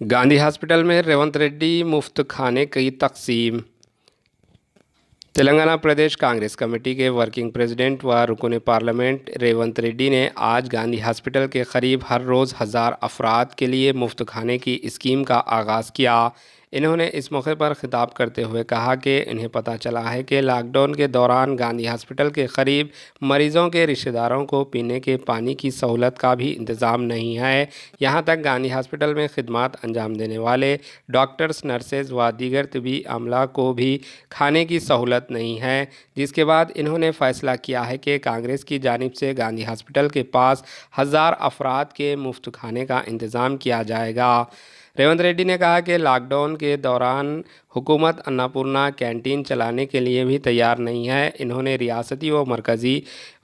Gandhi hospital में रेवंत रेड्डी मुफ्त खाने की तकसीम। तेलंगाना प्रदेश कांग्रेस कमेटी के वर्किंग प्रेसिडेंट व रुकन पार्लियामेंट रेवंत रेड्डी ने आज गांधी हॉस्पिटल के करीब हर रोज़ 1000 अफराद के लिए मुफ्त खाने की स्कीम का आगाज़ किया। इन्होंने इस मौके पर खिताब करते हुए कहा कि इन्हें पता चला है कि लॉकडाउन के दौरान गांधी हॉस्पिटल के करीब मरीजों के रिश्तेदारों को पीने के पानी की सहूलत का भी इंतज़ाम नहीं है। यहाँ तक गांधी हॉस्पिटल में खिदमत अंजाम देने वाले डॉक्टर्स, नर्सेज व दीगर तबी अमला को भी खाने की सहूलत नहीं है, जिसके बाद इन्होंने फ़ैसला किया है कि कांग्रेस की जानिब से गांधी हॉस्पिटल के पास 1000 अफराद के मुफ्त खाने का इंतज़ाम किया जाएगा। रेवंत रेड्डी ने कहा कि लॉकडाउन के दौरान हुकूमत अन्नपूर्णा कैंटीन चलाने के लिए भी तैयार नहीं है। इन्होंने रियासती व मरकज़ी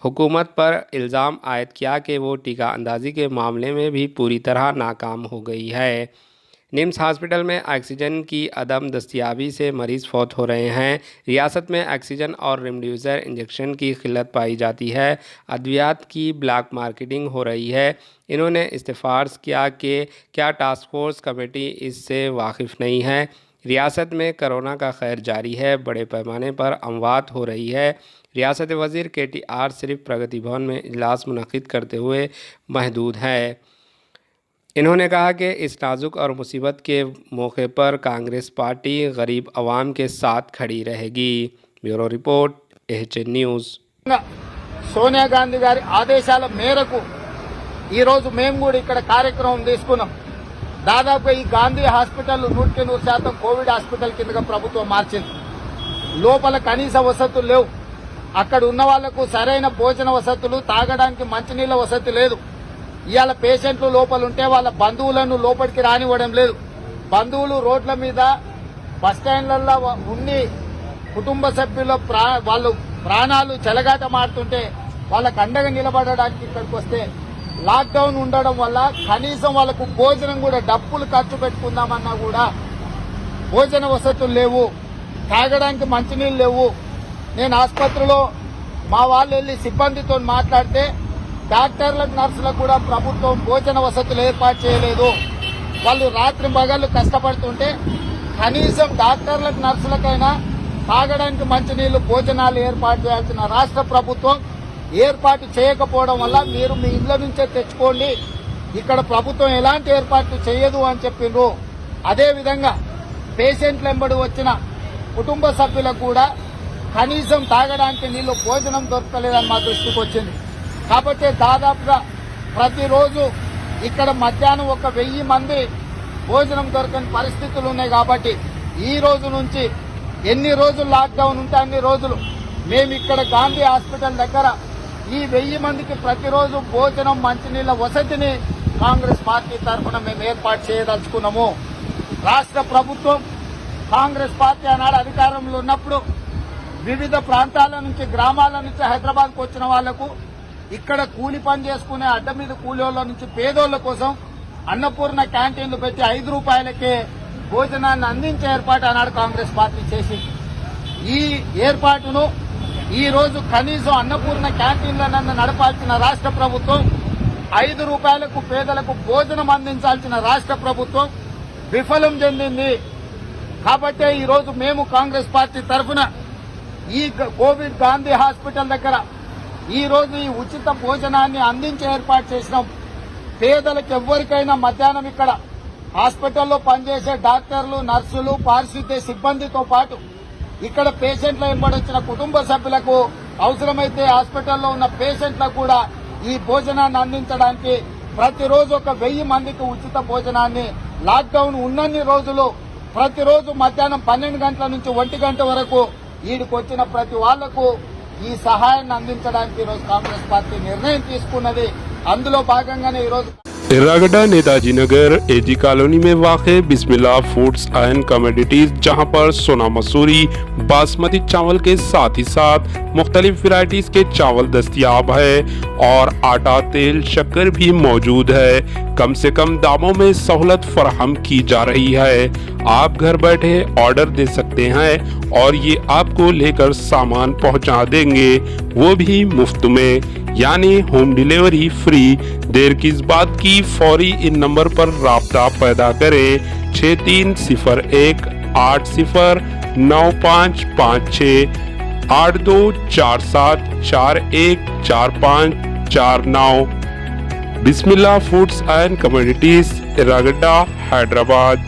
हुकूमत पर इल्ज़ाम आयद किया कि वो टीका अंदाज़ी के मामले में भी पूरी तरह नाकाम हो गई है। निम्स हॉस्पिटल में ऑक्सीजन की अदम दस्तयाबी से मरीज़ फौत हो रहे हैं। रियासत में ऑक्सीजन और रेमडेसिविर इंजेक्शन की किल्लत पाई जाती है। अद्वियात की ब्लैक मार्केटिंग हो रही है। इन्होंने इस्तफ़ार्ज़ किया कि क्या टास्क फोर्स कमेटी इससे वाकिफ़ नहीं है। रियासत में कोरोना का खैर जारी है, बड़े पैमाने पर अमवात हो रही है। रियासत वज़ीर KTR सिर्फ प्रगति भवन में इजलास मुनक़िद करते हुए महदूद है। इन्होंने कहा कि इस नाजुक और मुसीबत के मौके पर कांग्रेस पार्टी गरीब आवाम के साथ खड़ी रहेगी। Bureau report, AHN news. Sonia Gandhi గారి ఆదేశాల మేరకు ఈరోజు మేము కూడా ఇక్కడ కార్యక్రమం తీసుకున్నాం. దాదాపు ఈ గాంధీ హాస్పిటల్ 100% కోవిడ్ హాస్పిటల్ కిందగా ప్రభుత్వం మార్చింది. లోపల కనీస వసతులు లేవు. అక్కడ ఉన్న వాళ్లకు సరైన భోజన వసతులు, తాగడానికి మంచినీళ్ల వసతి లేదు. ఇవాళ పేషెంట్లు లోపల ఉంటే వాళ్ళ బంధువులను లోపలికి రానివ్వడం లేదు. బంధువులు రోడ్ల మీద, బస్టాండ్లలో ఉండి కుటుంబ సభ్యుల వాళ్ళు ప్రాణాలు చెలగాటమాడుతుంటే వాళ్ళకు అండగా నిలబడడానికి ఇక్కడికి వస్తే లాక్డౌన్ ఉండడం వల్ల కనీసం వాళ్ళకు భోజనం కూడా డబ్బులు ఖర్చు పెట్టుకుందామన్నా కూడా భోజన వసతులు లేవు, తాగడానికి మంచినీళ్ళు లేవు. నేను ఆసుపత్రిలో మా వాళ్ళు వెళ్లి సిబ్బందితో మాట్లాడితే డాక్టర్లకు, నర్సులకు కూడా ప్రభుత్వం భోజన వసతులు ఏర్పాటు చేయలేదు. వాళ్ళు రాత్రి పగళ్లు కష్టపడుతుంటే కనీసం డాక్టర్లకు, నర్సులకైనా తాగడానికి మంచినీళ్లు, భోజనాలు ఏర్పాటు చేయాల్సిన రాష్ట్ర ప్రభుత్వం ఏర్పాటు చేయకపోవడం వల్ల మీరు మీ ఇళ్ల నుంచే తెచ్చుకోండి, ఇక్కడ ప్రభుత్వం ఎలాంటి ఏర్పాట్లు చేయదు అని చెప్పిండ్రు. అదేవిధంగా పేషెంట్ల వెంబడి వచ్చిన కుటుంబ సభ్యులకు కూడా కనీసం తాగడానికి నీళ్లు, భోజనం దొరకలేదని మా దృష్టికి వచ్చింది. కాబట్టి దాదాపుగా ప్రతిరోజు ఇక్కడ మధ్యాహ్నం 1000 మంది భోజనం దొరకని పరిస్థితులు ఉన్నాయి. కాబట్టి ఈ రోజు నుంచి ఎన్ని రోజులు లాక్డౌన్ ఉంటే అన్ని రోజులు మేము ఇక్కడ గాంధీ హాస్పిటల్ దగ్గర ఈ 1000 మందికి ప్రతిరోజు భోజనం, మంచినీళ్ల వసతిని కాంగ్రెస్ పార్టీ తరఫున మేము ఏర్పాటు చేయదలుచుకున్నాము. రాష్ట్ర ప్రభుత్వం, కాంగ్రెస్ పార్టీ ఆనాడు అధికారంలో ఉన్నప్పుడు వివిధ ప్రాంతాల నుంచి, గ్రామాల నుంచి హైదరాబాద్కు వచ్చిన వాళ్లకు ఇక్కడ కూలి పని చేసుకునే అడ్డ మీద కూలీల నుంచి పేదోళ్ల కోసం అన్నపూర్ణ క్యాంటీన్లు పెట్టి 5 రూపాయలకే భోజనాన్ని అందించే ఏర్పాటు ఆనాడు కాంగ్రెస్ పార్టీ చేసింది. ఈ ఏర్పాటును ఈ రోజు కనీసం అన్నపూర్ణ క్యాంటీన్లను నడపాల్సిన రాష్ట్ర ప్రభుత్వం, 5 రూపాయలకు పేదలకు భోజనం అందించాల్సిన రాష్ట్ర ప్రభుత్వం విఫలం చెందింది. కాబట్టే ఈ రోజు మేము కాంగ్రెస్ పార్టీ తరఫున ఈ కోవిడ్ గాంధీ హాస్పిటల్ దగ్గర ఈ రోజు ఈ ఉచిత భోజనాన్ని అందించే ఏర్పాటు చేసినాం. పేదలకు ఎవరికైనా మధ్యాహ్నం ఇక్కడ హాస్పిటల్లో పనిచేసే డాక్టర్లు, నర్సులు, పారిశుద్ధ్య సిబ్బందితో పాటు ఇక్కడ పేషెంట్ల వెంబడొచ్చిన కుటుంబ సభ్యులకు, అవసరమైతే హాస్పిటల్లో ఉన్న పేషెంట్లకు కూడా ఈ భోజనాన్ని అందించడానికి ప్రతిరోజు 1000 మందికి ఉచిత భోజనాన్ని లాక్డౌన్ ఉన్నన్ని రోజులు ప్రతిరోజు మధ్యాహ్నం 12 గంటల నుంచి 1 గంట వరకు ఈడికొచ్చిన ప్రతి వాళ్లకు ఈ సహాయాన్ని అందించడానికి ఈరోజు కాంగ్రెస్ పార్టీ నిర్ణయం తీసుకున్నది. అందులో భాగంగానే ఈరోజు एर्रागड्डा नेताजी नगर AG कॉलोनी में वाक़ बिस्मिल्लाह फूड्स एंड कमोडिटीज, जहां पर सोना मसूरी बासमती चावल के साथ ही साथ मुख्तलिफ वैरायटीज के चावल दस्तियाब है और आटा, तेल, शक्कर भी मौजूद है। कम से कम दामों में सहूलत फराहम की जा रही है। आप घर बैठे ऑर्डर दे सकते हैं और ये आपको लेकर सामान पहुंचा देंगे, वो भी मुफ्त में, यानी होम डिलीवरी फ्री। देर किस बात की, ही फौरी इन नंबर पर राब्ता पैदा करें 6301809556 8247414549। Bismillah foods and commodities, Erragadda, Hyderabad.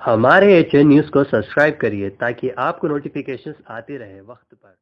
हमारे HN न्यूज़ को सब्सक्राइब करिए ताकि आपको नोटिफिकेशंस आते रहे वक्त पर।